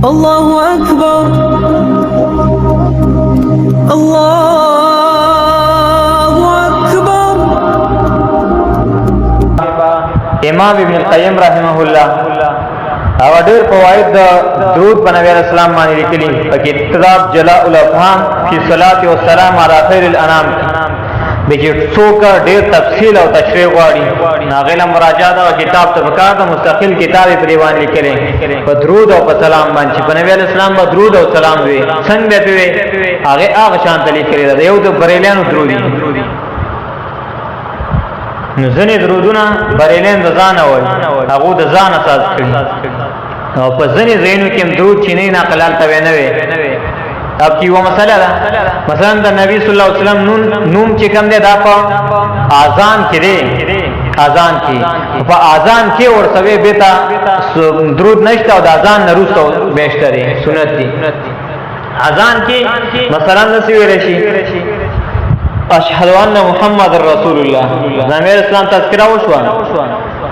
الله أكبر الله أكبر. امام ابن القیم رحمه الله او ډېر فواید د درود په نبی اسلام باندې لیکلي په کتاب جلاء الافهام فی صلات و سلام علی خیر الانام به چې څوک ډېر تفصیل او تشریح غواړي هغه مراجعه دا کتاب ته وکړه د مستقل کتاب په دیوان لیکلي په درود او په سلام باندې په نبی اسلام باندې درود او سلام وي څنګه به وي هغه شان لیکلي دا یو د بریلیانو درودي نو ځنې درودونه بریلین د ځان وای هغه د ځان اساس کړي او په ځنې ځینو کې درود چې نه نقلال ته نه وي اب کی وہ مسئلہ دا مثلا د نبی صلی الله علیه وسلم نوم چې کوم دی دا په اذان کې دی اذان کې په اذان کې ورسوي بیتا درود نشته او د اذان نه وروسته بهشتري سنت دي اذان کې مثلا نسی ویل شي اشهد ان محمد رسول الله زمیر اسلام تذکرہ وشو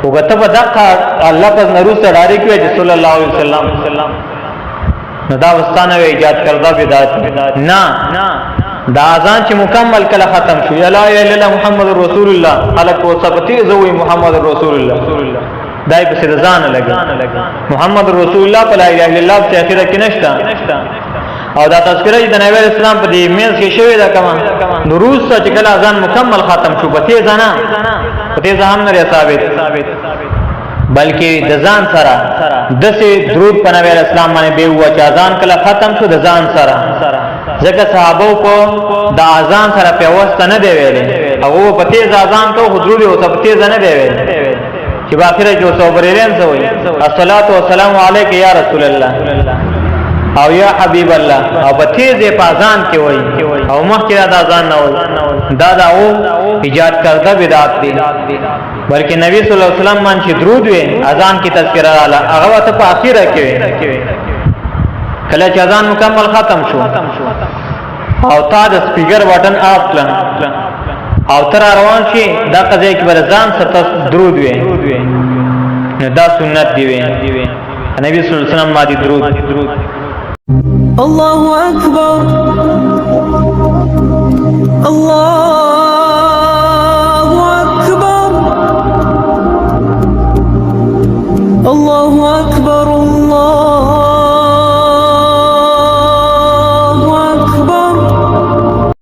وګته په دقه الله په نروسته ډایرک وی صلی الله علیه وسلم نو دا وستانه ایجاد کړدا بدعت نه دا اذان چې مکمل کله ختم شو لا اله الا الله محمد رسول الله خلق او ثبتی زوی محمد رسول الله دای په سر ځان لګا محمد رسول الله په لا اله الا الله په اخره کې نشتا او دا تذکرہ د نبی اسلام په دې میز کې شوی دا کما دروس چې کله اذان مکمل ختم شو په تیز نه په تیز هم نه ثابت بلکې د ځان سره دسه درود په نبی اسلام باندې به هوا چې اذان کله ختم شو د ځان سره ځکه صحابه کو د اذان سره په واسطه نه دی ویلي هغه په تیز اذان کو حضور او په تیز نه دی ویلي چې باخره جو صبرین سوې الصلاه والسلام علیک یا رسول الله او یا حبیب الله او په تیز په اذان کې وای او مخکې د اذان نه وای دا او ایجاد کړدا بدعت دی بلکې نبی صلی الله علیه وسلم باندې درود وی اذان کی تذکرہ اعلی هغه ته په اخیره کې کله چې اذان مکمل ختم شو او تا د سپیکر بٹن اف کړ او تر روان شي دا قضیه کې برزان سره درود وی دا سنت دی وی نبی صلی الله علیه وسلم باندې درود الله أكبر الله